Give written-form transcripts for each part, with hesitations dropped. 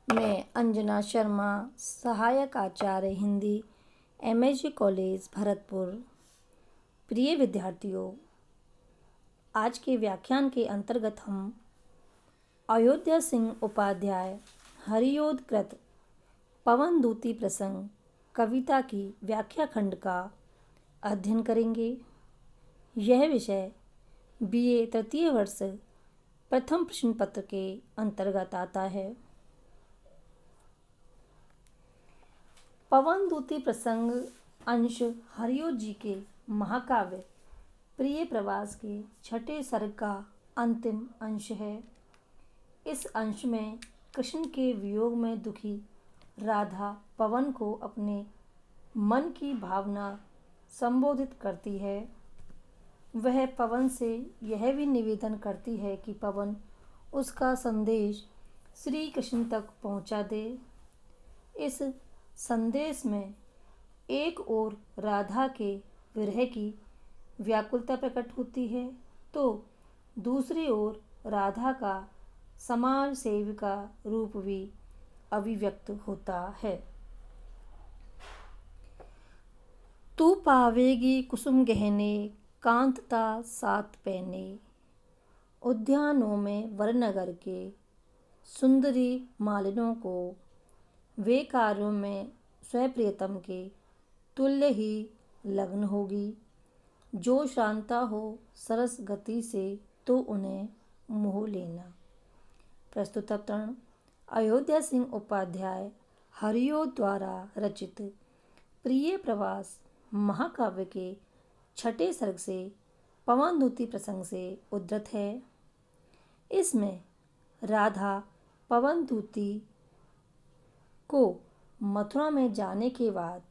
मैं अंजना शर्मा, सहायक आचार्य Hindi, MAG college Bharatpur. प्रिय विद्यार्थियों, आज के व्याख्यान के अंतर्गत हम अयोध्या सिंह उपाध्याय हरिओद कृत पवनदूती प्रसंग कविता की व्याख्या खंड का अध्ययन करेंगे। यह विषय बीए तृतीय वर्ष प्रथम प्रश्न पत्र के अंतर्गत आता है। पवनदूती प्रसंग अंश हरिओद जी के महाकाव्य प्रिय प्रवास के छठे सर्ग का अंतिम अंश है। इस अंश में कृष्ण के वियोग में दुखी राधा पवन को अपने मन की भावना संबोधित करती है। वह पवन से यह भी निवेदन करती है कि पवन उसका संदेश श्री कृष्ण तक पहुंचा दे। इस संदेश में एक ओर राधा के विरह की व्याकुलता प्रकट होती है, तो दूसरी ओर राधा का समाज सेविका रूप भी अभिव्यक्त होता है। तू पावेगी कुसुम गहने कांतता सात पहने, उद्यानों में वरनगर के सुंदरी मालिनों को वे कार्यों में स्वप्रियतम के तुल्य ही लग्न होगी। जो शांता हो सरस गति से तो उन्हें मोह लेना। प्रस्तुतकरण अयोध्या सिंह उपाध्याय हरिओद द्वारा रचित प्रिय प्रवास महाकाव्य के छठे सर्ग से पवनदूती प्रसंग से उद्धृत है। इसमें राधा पवनदूती को मथुरा में जाने के बाद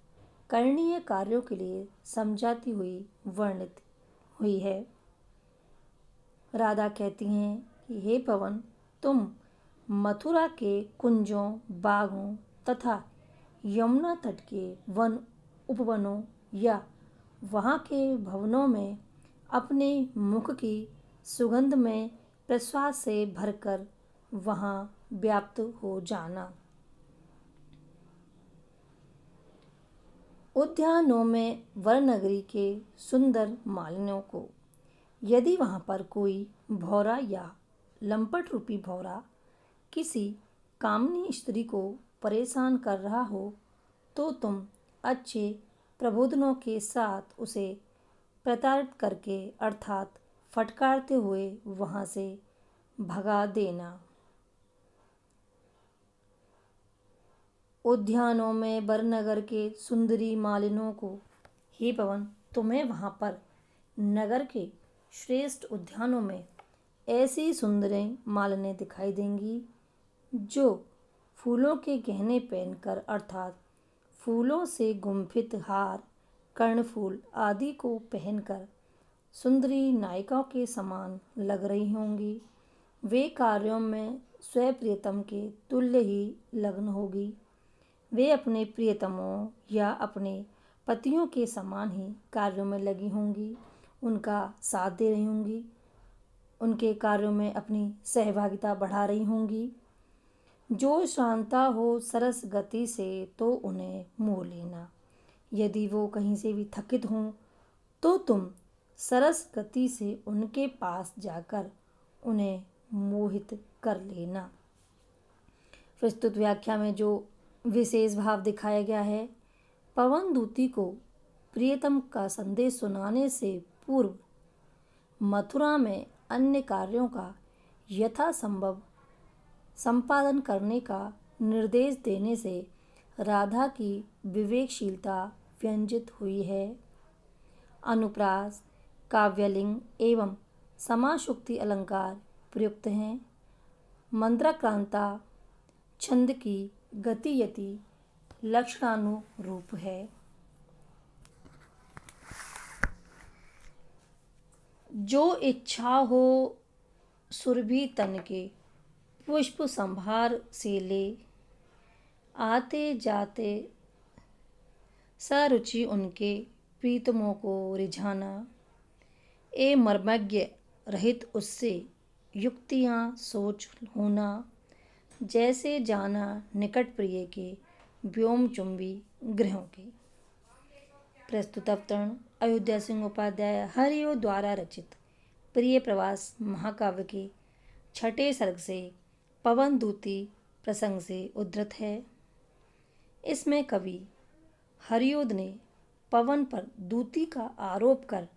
करणीय कार्यों के लिए समझाती हुई वर्णित हुई है। राधा कहती हैं कि हे पवन, तुम मथुरा के कुंजों, बागों तथा यमुना तट के वन उपवनों या वहाँ के भवनों में अपने मुख की सुगंध में प्रश्वास से भरकर वहाँ व्याप्त हो जाना। उद्यानों में वरनगरी के सुंदर मालिनों को, यदि वहाँ पर कोई भौरा या लंपट रूपी भौरा किसी कामनी स्त्री को परेशान कर रहा हो, तो तुम अच्छे प्रबोधनों के साथ उसे प्रताड़ित करके अर्थात फटकारते हुए वहाँ से भगा देना। उद्यानों में बरनगर के सुंदरी मालिनों को, हे पवन, तुम्हें वहाँ पर नगर के श्रेष्ठ उद्यानों में ऐसी सुंदरें मालिनें दिखाई देंगी जो फूलों के गहने पहनकर अर्थात फूलों से गुंफित हार, कर्णफूल आदि को पहनकर सुंदरी नायिकाओं के समान लग रही होंगी। वे कार्यों में स्वप्रियतम के तुल्य ही लग्न होगी। वे अपने प्रियतमों या अपने पतियों के समान ही कार्यों में लगी होंगी, उनका साथ दे रही होंगी, उनके कार्यों में अपनी सहभागिता बढ़ा रही होंगी। जो शांता हो सरस गति से तो उन्हें मोह लेना। यदि वो कहीं से भी थकित हों तो तुम सरस गति से उनके पास जाकर उन्हें मोहित कर लेना। प्रस्तुत व्याख्या में जो विशेष भाव दिखाया गया है, पवनदूती को प्रियतम का संदेश सुनाने से पूर्व मथुरा में अन्य कार्यों का यथासंभव संपादन करने का निर्देश देने से राधा की विवेकशीलता व्यंजित हुई है। अनुप्रास, काव्यलिंग एवं समासुक्ति अलंकार प्रयुक्त हैं। मंत्राक्रांता छंद की गति यति लक्षणानुरूप है। जो इच्छा हो सुरभि तन के पुष्प संभार से ले, आते जाते सरुचि उनके प्रीतमों को रिझाना। ए मर्मज्ञ रहित उससे युक्तियाँ सोच होना, जैसे जाना निकट प्रिय के व्योम चुंबी गृहों के। प्रस्तुत अवतरण अयोध्या सिंह उपाध्याय हरिओ द्वारा रचित प्रिय प्रवास महाकाव्य के छठे सर्ग से पवन दूती प्रसंग से उद्धृत है। इसमें कवि हरिओद ने पवन पर दूती का आरोप कर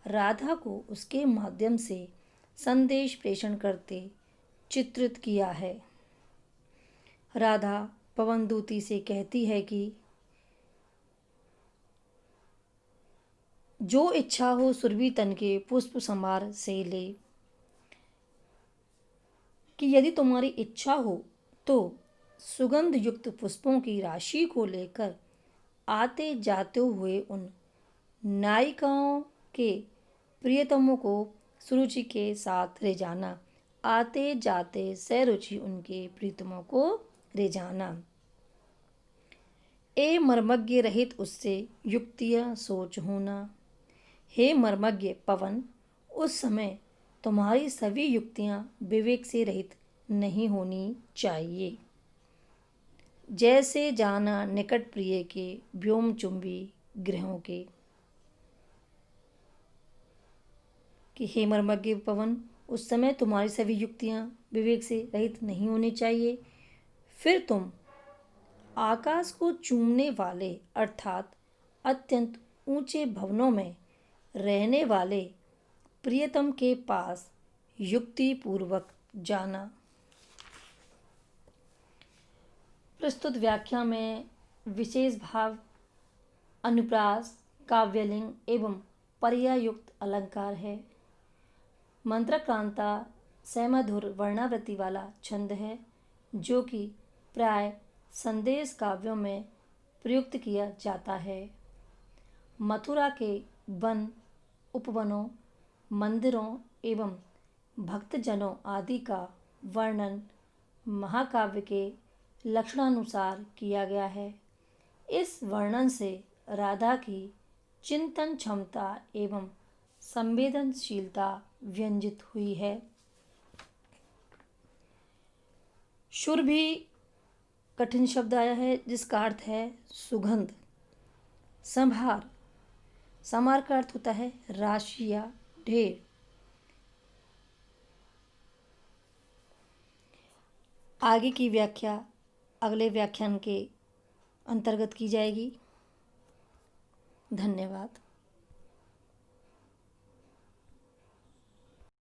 राधा को उसके माध्यम से संदेश प्रेषण करते चित्रित किया है। राधा पवन दूती से कहती है कि जो इच्छा हो सुरभि तन के पुष्प समार से ले, कि यदि तुम्हारी इच्छा हो तो सुगंध युक्त पुष्पों की राशि को लेकर आते जाते हुए उन नायिकाओं के प्रियतमों को सुरुचि के साथ ले जाना, आते जाते सरुचि उनके प्रीतमों को ले जाना। ए मर्मज्ञ रहित उससे युक्तियाँ सोच होना। हे मर्मज्ञ पवन, उस समय तुम्हारी सभी युक्तियाँ विवेक से रहित नहीं होनी चाहिए। जैसे जाना निकट प्रिय के व्योम चुंबी गृहों के, कि हे मर्मज्ञ पवन, उस समय तुम्हारी सभी युक्तियाँ विवेक से रहित नहीं होनी चाहिए। फिर तुम आकाश को चूमने वाले अर्थात अत्यंत ऊंचे भवनों में रहने वाले प्रियतम के पास युक्ति पूर्वक जाना। प्रस्तुत व्याख्या में विशेष भाव, अनुप्रास, काव्यलिंग एवं पर्यायुक्त अलंकार है। मंत्रक्रांता सैमधुर वर्णावृत्ति वाला छंद है, जो कि प्राय संदेश काव्यों में प्रयुक्त किया जाता है। मथुरा के वन, उपवनों, मंदिरों एवं भक्तजनों आदि का वर्णन महाकाव्य के लक्षणानुसार किया गया है। इस वर्णन से राधा की चिंतन क्षमता एवं संवेदनशीलता व्यंजित हुई है। शुर भी कठिन शब्द आया है, जिसका अर्थ है सुगंध। संभार, समार का अर्थ होता है राशि या ढेर। आगे की व्याख्या अगले व्याख्यान के अंतर्गत की जाएगी। धन्यवाद।